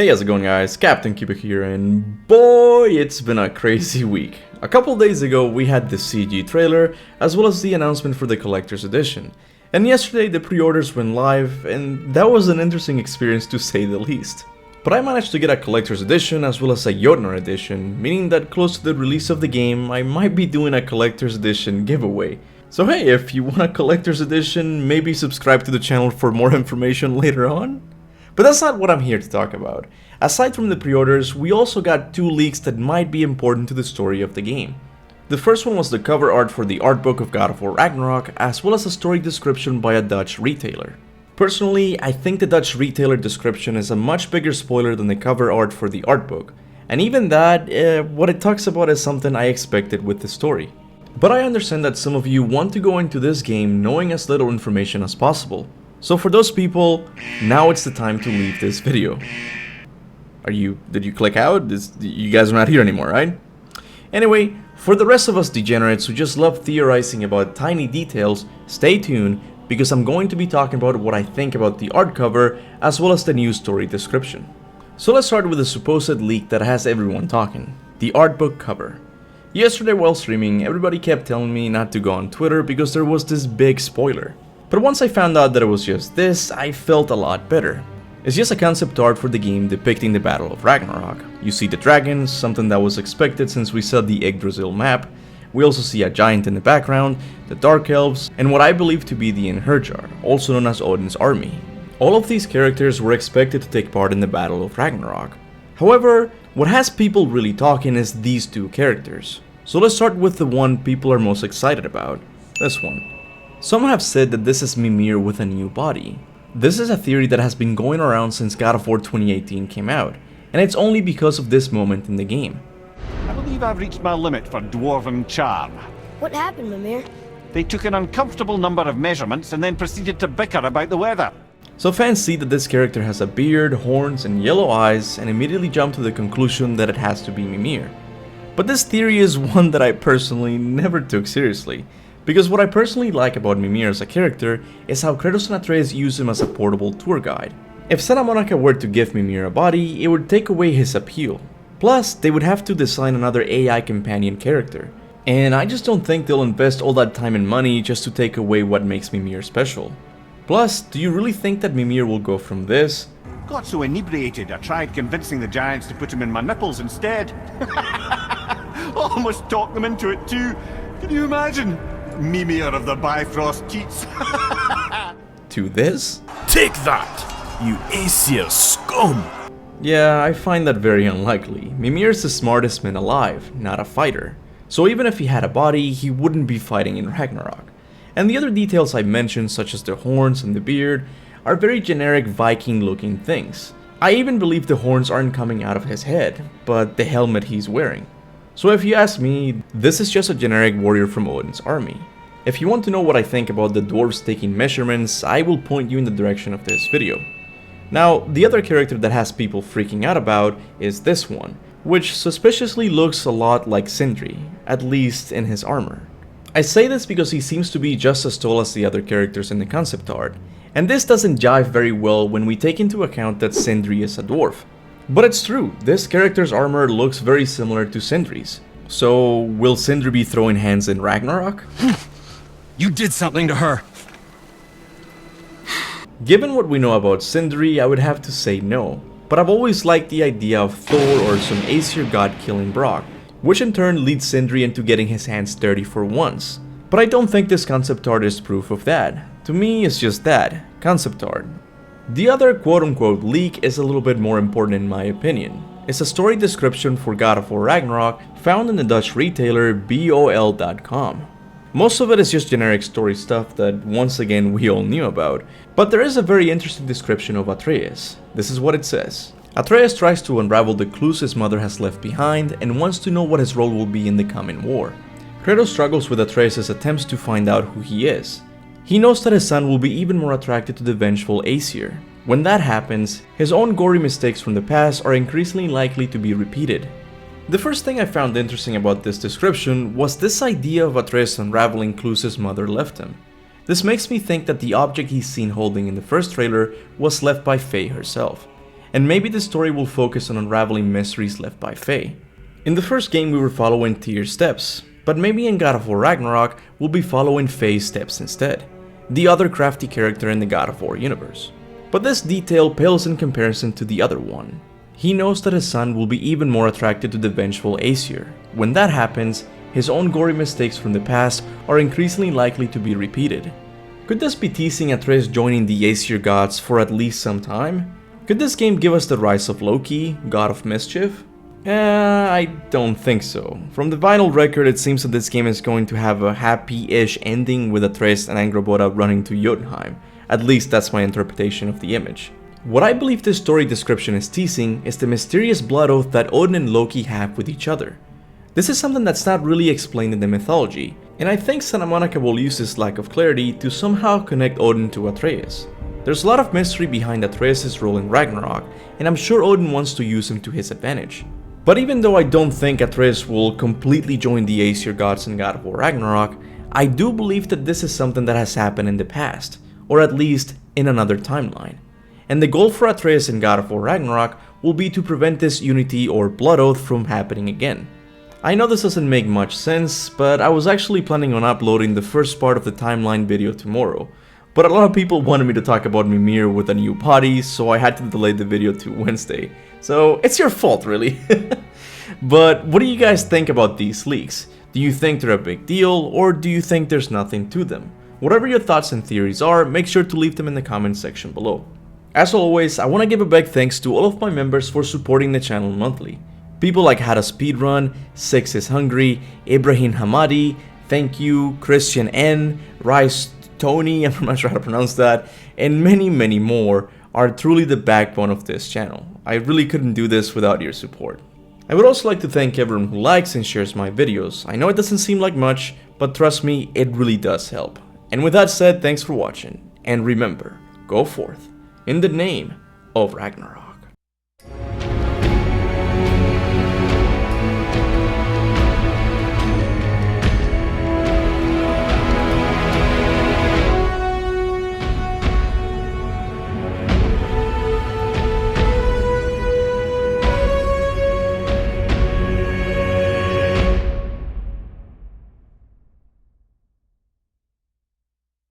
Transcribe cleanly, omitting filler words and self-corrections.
Hey, how's it going guys? Captain Kuba here, and boy, it's been a crazy week. A couple days ago we had the CG trailer, as well as the announcement for the collector's edition. And yesterday the pre-orders went live, and that was an interesting experience to say the least. But I managed to get a collector's edition as well as a Jotnar edition, meaning that close to the release of the game I might be doing a collector's edition giveaway. So hey, if you want a collector's edition, maybe subscribe to the channel for more information later on? But that's not what I'm here to talk about. Aside from the pre-orders, we also got two leaks that might be important to the story of the game. The first one was the cover art for the art book of God of War Ragnarök, as well as a story description by a Dutch retailer. Personally, I think the Dutch retailer description is a much bigger spoiler than the cover art for the art book. And even that, what it talks about is something I expected with the story. But I understand that some of you want to go into this game knowing as little information as possible. So for those people, now it's the time to leave this video. Did you click out? You guys are not here anymore, right? Anyway, for the rest of us degenerates who just love theorizing about tiny details, stay tuned because I'm going to be talking about what I think about the art cover as well as the new story description. So let's start with the supposed leak that has everyone talking, the art book cover. Yesterday while streaming, everybody kept telling me not to go on Twitter because there was this big spoiler. But once I found out that it was just this, I felt a lot better. It's just a concept art for the game depicting the Battle of Ragnarök. You see the dragons, something that was expected since we saw the Yggdrasil map. We also see a giant in the background, the Dark Elves, and what I believe to be the Einherjar, also known as Odin's army. All of these characters were expected to take part in the Battle of Ragnarök. However, what has people really talking is these two characters. So let's start with the one people are most excited about, this one. Some have said that this is Mimir with a new body. This is a theory that has been going around since God of War 2018 came out, and it's only because of this moment in the game. I believe I've reached my limit for dwarven charm. What happened, Mimir? They took an uncomfortable number of measurements and then proceeded to bicker about the weather. So fans see that this character has a beard, horns, and yellow eyes, and immediately jump to the conclusion that it has to be Mimir. But this theory is one that I personally never took seriously. Because what I personally like about Mimir as a character is how Kratos and Atreus use him as a portable tour guide. If Santa Monica were to give Mimir a body, it would take away his appeal. Plus, they would have to design another AI companion character. And I just don't think they'll invest all that time and money just to take away what makes Mimir special. Plus, do you really think that Mimir will go from this? Got so inebriated I tried convincing the giants to put him in my nipples instead. Almost talked them into it too. Can you imagine? Mimir of the Bifrost teats. To this? Take that, you Aesir scum! Yeah, I find that very unlikely. Mimir is the smartest man alive, not a fighter. So even if he had a body, he wouldn't be fighting in Ragnarök. And the other details I mentioned, such as the horns and the beard, are very generic Viking looking things. I even believe the horns aren't coming out of his head, but the helmet he's wearing. So if you ask me, this is just a generic warrior from Odin's army. If you want to know what I think about the dwarves taking measurements, I will point you in the direction of this video. Now, the other character that has people freaking out about is this one, which suspiciously looks a lot like Sindri, at least in his armor. I say this because he seems to be just as tall as the other characters in the concept art, and this doesn't jive very well when we take into account that Sindri is a dwarf. But it's true, this character's armor looks very similar to Sindri's. So, will Sindri be throwing hands in Ragnarök? You did something to her! Given what we know about Sindri, I would have to say no. But I've always liked the idea of Thor or some Aesir god killing Brock, which in turn leads Sindri into getting his hands dirty for once. But I don't think this concept art is proof of that. To me, it's just that, concept art. The other quote-unquote leak is a little bit more important in my opinion. It's a story description for God of War Ragnarök found in the Dutch retailer bol.com. Most of it is just generic story stuff that once again we all knew about, but there is a very interesting description of Atreus. This is what it says. Atreus tries to unravel the clues his mother has left behind and wants to know what his role will be in the coming war. Kratos struggles with Atreus' attempts to find out who he is. He knows that his son will be even more attracted to the vengeful Aesir. When that happens, his own gory mistakes from the past are increasingly likely to be repeated. The first thing I found interesting about this description was this idea of Atreus unraveling clues his mother left him. This makes me think that the object he's seen holding in the first trailer was left by Faye herself. and maybe the story will focus on unraveling mysteries left by Faye. In the first game we were following Tyr's steps, but maybe in God of War Ragnarok we'll be following Faye's steps instead, the other crafty character in the God of War universe. But this detail pales in comparison to the other one. He knows that his son will be even more attracted to the vengeful Aesir. When that happens, his own gory mistakes from the past are increasingly likely to be repeated. Could this be teasing Atreus joining the Aesir gods for at least some time? Could this game give us the rise of Loki, god of mischief? I don't think so. From the vinyl record, it seems that this game is going to have a happy-ish ending with Atreus and Angrboda running to Jotunheim. At least that's my interpretation of the image. What I believe this story description is teasing is the mysterious blood oath that Odin and Loki have with each other. This is something that's not really explained in the mythology, and I think Santa Monica will use this lack of clarity to somehow connect Odin to Atreus. There's a lot of mystery behind Atreus' role in Ragnarok, and I'm sure Odin wants to use him to his advantage. But even though I don't think Atreus will completely join the Aesir gods in God of War Ragnarok, I do believe that this is something that has happened in the past, or at least in another timeline. And the goal for Atreus in God of War Ragnarok will be to prevent this unity or blood oath from happening again. I know this doesn't make much sense, but I was actually planning on uploading the first part of the timeline video tomorrow. But a lot of people wanted me to talk about Mimir with a new body, so I had to delay the video to Wednesday. So it's your fault, really. But what do you guys think about these leaks? Do you think they're a big deal, or do you think there's nothing to them? Whatever your thoughts and theories are, make sure to leave them in the comment section below. As always, I want to give a big thanks to all of my members for supporting the channel monthly. People like How to Speedrun, Six is Hungry, Ibrahim Hamadi, thank you, Christian N, Rice Tony, I'm not sure how to pronounce that, and many more are truly the backbone of this channel. I really couldn't do this without your support. I would also like to thank everyone who likes and shares my videos. I know it doesn't seem like much, but trust me, it really does help. And with that said, thanks for watching, and remember, go forth in the name of Ragnarok.